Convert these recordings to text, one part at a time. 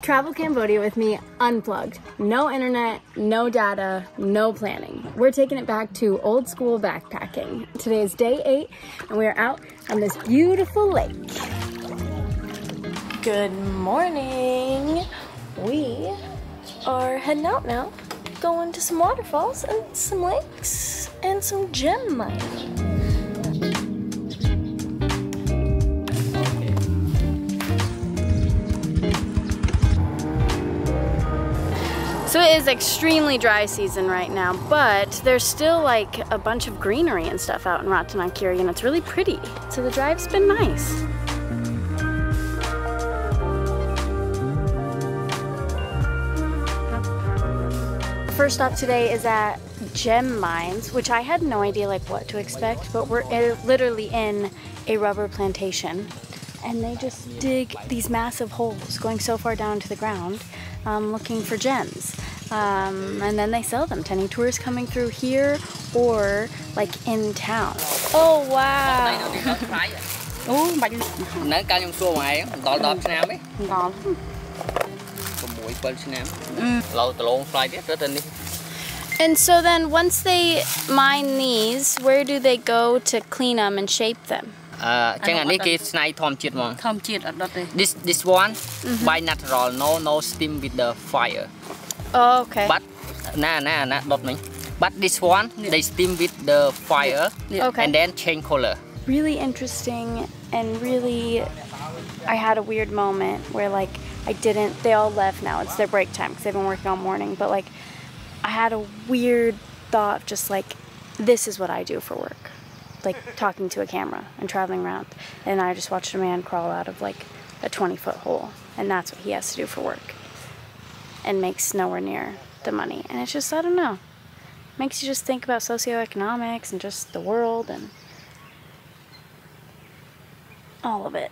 Travel Cambodia with me unplugged. No internet, no data, no planning. We're taking it back to old school backpacking. Today is day 8 and we are out on this beautiful lake. Good morning. We are heading out now, going to some waterfalls and some lakes and some gem mining. So it is extremely dry season right now, but there's still like a bunch of greenery and stuff out in Ratanakiri and it's really pretty. So the drive's been nice. First stop today is at gem mines, which I had no idea like what to expect, but we're literally in a rubber plantation. And they just dig these massive holes going so far down to the ground looking for gems. And then they sell them to any tourists coming through here or like in town. Oh wow! And so then once they mine these, where do they go to clean them and shape them? This one by natural, no steam with the fire. Oh, okay. But But this one they steam with the fire, okay, and then change color. Really interesting, and really, I had a weird moment where like they all left now. It's their break time because they've been working all morning. But like, I had a weird thought, just like, this is what I do for work. Like talking to a camera and traveling around, and I just watched a man crawl out of like a 20-foot hole, and that's what he has to do for work, and makes nowhere near the money. And it's just, I don't know, makes you just think about socioeconomics and just the world and all of it.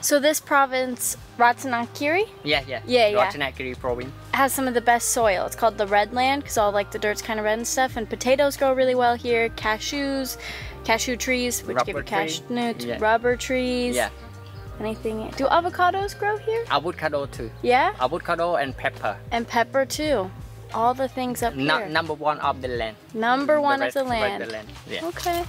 So this province, Ratanakiri? Yeah. Ratanakiri province has some of the best soil. It's called the red land because all like the dirt's kind of red and stuff. And potatoes grow really well here. Cashew trees, which give you cashew nuts. Yeah. Rubber trees. Yeah. Anything? Do avocados grow here? Avocado too. Yeah. Avocado and pepper. And pepper too. All the things up here. Number one of the land. Number one of the land. Yeah. Okay.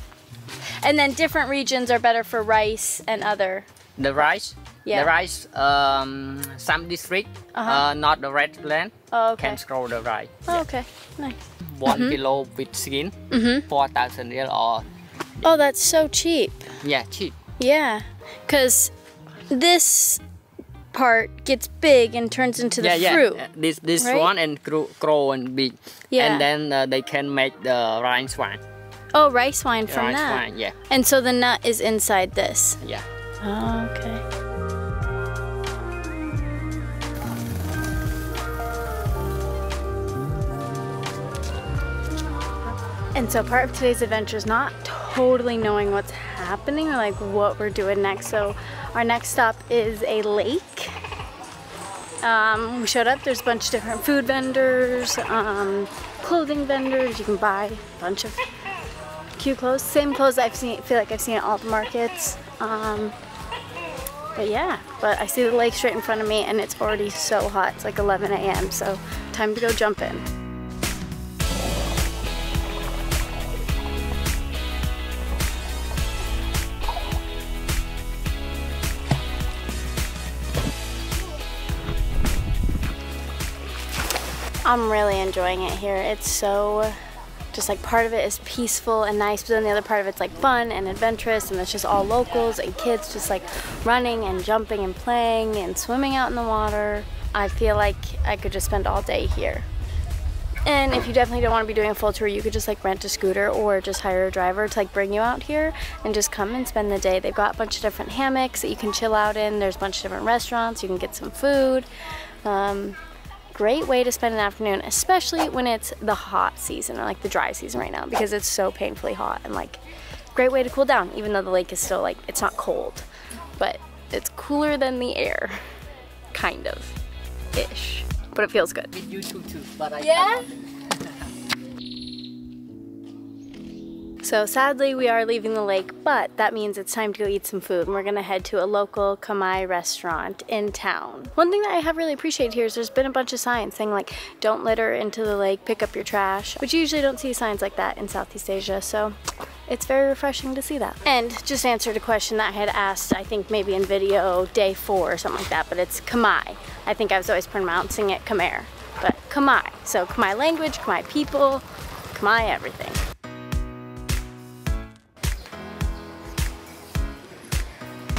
And then different regions are better for rice and other. The rice, yeah. The rice, some district, not the red land, can grow the rice. Oh, okay, nice. 1 kilo with skin, 4,000 real or... Oh, that's so cheap. Yeah, cheap. Yeah, because this part gets big and turns into the fruit. This right? one and grow and big. Yeah. And then they can make the rice wine. Oh, rice wine from rice that. Wine, yeah. And so the nut is inside this. Yeah. Oh, okay. And so part of today's adventure is not totally knowing what's happening or like what we're doing next. So our next stop is a lake. We showed up, there's a bunch of different food vendors, clothing vendors. You can buy a bunch of cute clothes. Same clothes feel like I've seen at all the markets. But yeah, I see the lake straight in front of me and it's already so hot. It's like 11 a.m. so time to go jump in. I'm really enjoying it here. It's so, just like part of it is peaceful and nice, but then the other part of it's like fun and adventurous, and it's just all locals and kids just like running and jumping and playing and swimming out in the water. I feel like I could just spend all day here. And if you definitely don't want to be doing a full tour, you could just like rent a scooter or just hire a driver to like bring you out here and just come and spend the day. They've got a bunch of different hammocks that you can chill out in. There's a bunch of different restaurants. You can get some food. Great way to spend an afternoon, especially when it's the hot season or like the dry season right now, because it's so painfully hot, and like great way to cool down, even though the lake is still like, it's not cold, but it's cooler than the air, kind of ish, but it feels good. With you too, but I yeah. So sadly we are leaving the lake, but that means it's time to go eat some food, and we're gonna head to a local Khmer restaurant in town. One thing that I have really appreciated here is there's been a bunch of signs saying like, don't litter into the lake, pick up your trash, which you usually don't see signs like that in Southeast Asia, so it's very refreshing to see that. And just answered a question that I had asked, I think maybe in video day 4 or something like that, but it's Khmer. I think I was always pronouncing it Khmer, but Khmer. So Khmer language, Khmer people, Khmer everything.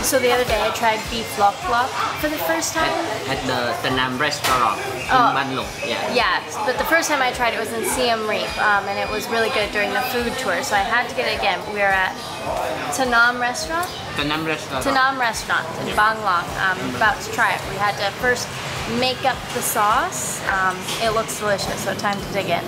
So the other day I tried beef lok lok for the first time. At the Tanam restaurant in Ban Long. Yeah, but the first time I tried it was in Siem Reap, and it was really good during the food tour, so I had to get it again. We are at Tanam restaurant? Tanam restaurant. Tanam restaurant in Ban Long. About to try it. We had to first make up the sauce. It looks delicious, so time to dig in.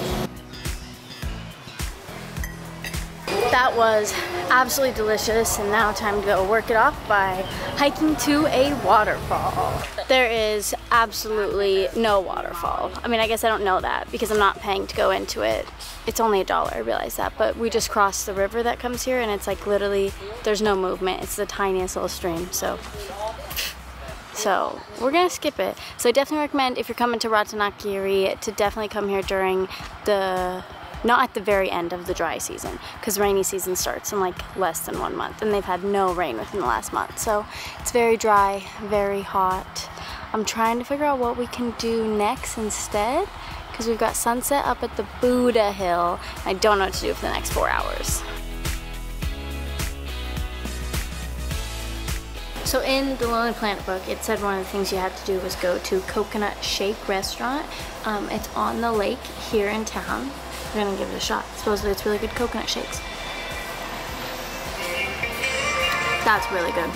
That was absolutely delicious, and now time to go work it off by hiking to a waterfall. There is absolutely no waterfall. I mean, I guess I don't know that because I'm not paying to go into it. It's only $1, I realize that, but we just crossed the river that comes here, and it's like literally, there's no movement. It's the tiniest little stream, so we're gonna skip it. So I definitely recommend, if you're coming to Ratanakiri, to definitely come here during not at the very end of the dry season, because rainy season starts in like less than 1 month, and they've had no rain within the last month. So it's very dry, very hot. I'm trying to figure out what we can do next instead, because we've got sunset up at the Buddha Hill. I don't know what to do for the next 4 hours. So in the Lonely Planet book, it said one of the things you had to do was go to Coconut Shake Restaurant. It's on the lake here in town. We're gonna give it a shot. Supposedly it's really good coconut shakes. That's really good.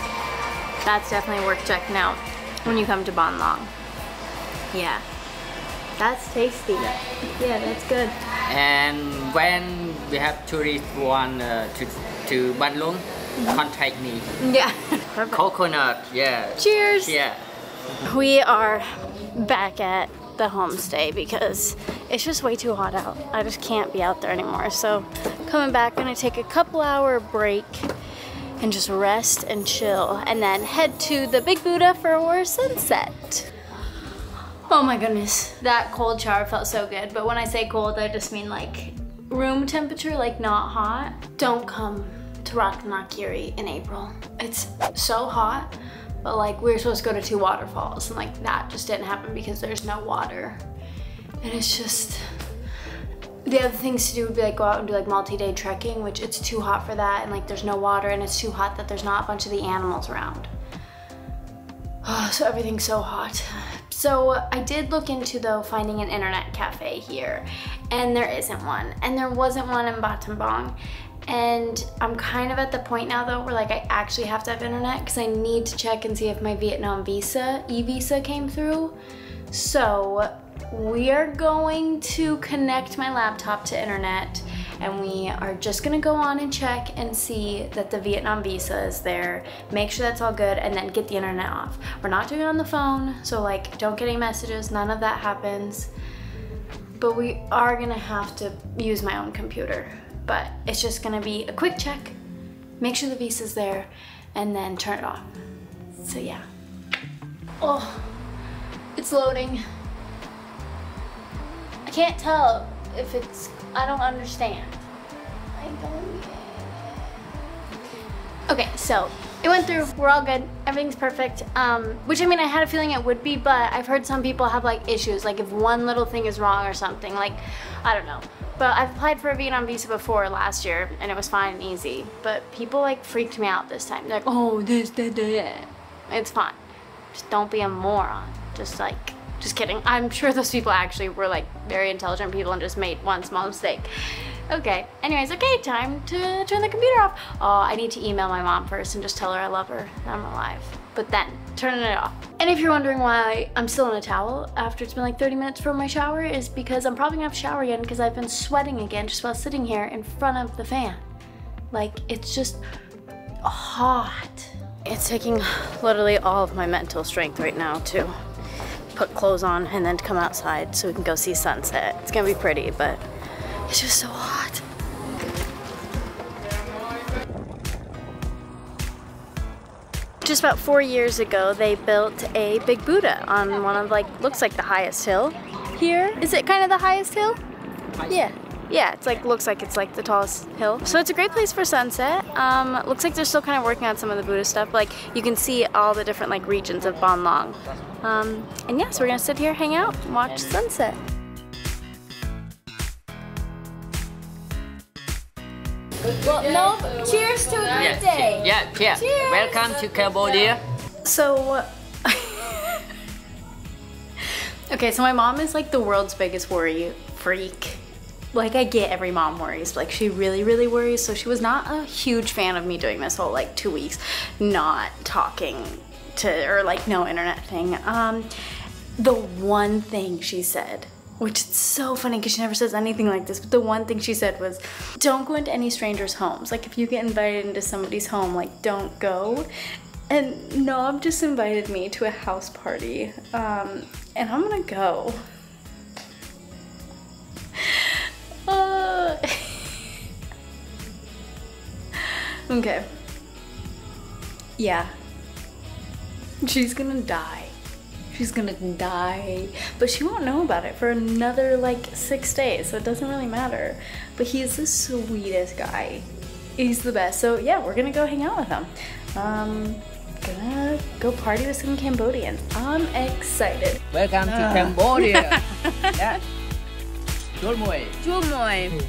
That's definitely worth checking out when you come to Ban Long. Yeah, that's tasty. Yeah, that's good. And when we have tourists want to Ban Long, contact me. Yeah. Perfect. Coconut, yeah. Cheers. Yeah. We are back at the homestay because it's just way too hot out. I just can't be out there anymore. So coming back, gonna take a couple-hour break and just rest and chill, and then head to the Big Buddha for sunset. Oh my goodness, that cold shower felt so good. But when I say cold, I just mean like room temperature, like not hot. Don't come to Ratanakiri in April. It's so hot. But like, we were supposed to go to 2 waterfalls, and like that just didn't happen because there's no water. And it's just, the other things to do would be like go out and do like multi-day trekking, which it's too hot for that, and like there's no water, and it's too hot that there's not a bunch of the animals around. Oh, so everything's so hot. So I did look into, though, finding an internet cafe here, and there isn't one, and there wasn't one in Battambang. And I'm kind of at the point now, though, where like I actually have to have internet because I need to check and see if my Vietnam visa, e-visa, came through. So we are going to connect my laptop to internet, and we are just gonna go on and check and see that the Vietnam visa is there, make sure that's all good, and then get the internet off. We're not doing it on the phone, so like don't get any messages, none of that happens. But we are gonna have to use my own computer. But it's just gonna be a quick check, make sure the visa's there, and then turn it off. So yeah. Oh, it's loading. I can't tell if it's, I don't understand. I don't get it. Okay, so it went through, we're all good, everything's perfect. Which I mean, I had a feeling it would be, but I've heard some people have like issues, like if one little thing is wrong or something, like, I don't know. But I've applied for a Vietnam visa before last year, and it was fine and easy. But people like freaked me out this time. They're like, oh, this, that, that. It's fine. Just don't be a moron. Just kidding. I'm sure those people actually were like very intelligent people and just made one small mistake. Okay, anyways, okay, time to turn the computer off. Oh, I need to email my mom first and just tell her I love her and I'm alive. But then, turning it off. And if you're wondering why I'm still in a towel after it's been like 30 minutes from my shower, is because I'm probably gonna have to shower again because I've been sweating again just while sitting here in front of the fan. Like, it's just hot. It's taking literally all of my mental strength right now to put clothes on and then to come outside so we can go see sunset. It's gonna be pretty, but it's just so hot. just about 4 years ago, they built a big Buddha on one of, like, looks like the highest hill here. Is it kind of the highest hill? Yeah. Yeah, it's like, looks like it's like the tallest hill. So it's a great place for sunset. Looks like they're still kind of working on some of the Buddha stuff. Like, you can see all the different, like, regions of Ban Long. And yeah, so we're gonna sit here, hang out, and watch sunset. Well, no, cheers to a great day. Yeah, cheers. Welcome to Cambodia. So, okay, so my mom is like the world's biggest worry freak. Like, I get every mom worries, like she really, really worries. So she was not a huge fan of me doing this whole like 2 weeks not talking to, or like no internet thing. The one thing she said, which is so funny because she never says anything like this, but the one thing she said was, don't go into any strangers' homes. Like, if you get invited into somebody's home, like, don't go. And Nob just invited me to a house party, and I'm gonna go. Okay. Yeah. She's gonna die. She's gonna die, but she won't know about it for another like 6 days, so it doesn't really matter. But he's the sweetest guy. He's the best. So yeah, we're gonna go hang out with him. Gonna go party with some Cambodians. I'm excited. Welcome to Cambodia. Yeah. Chul Mui. Chul Mui.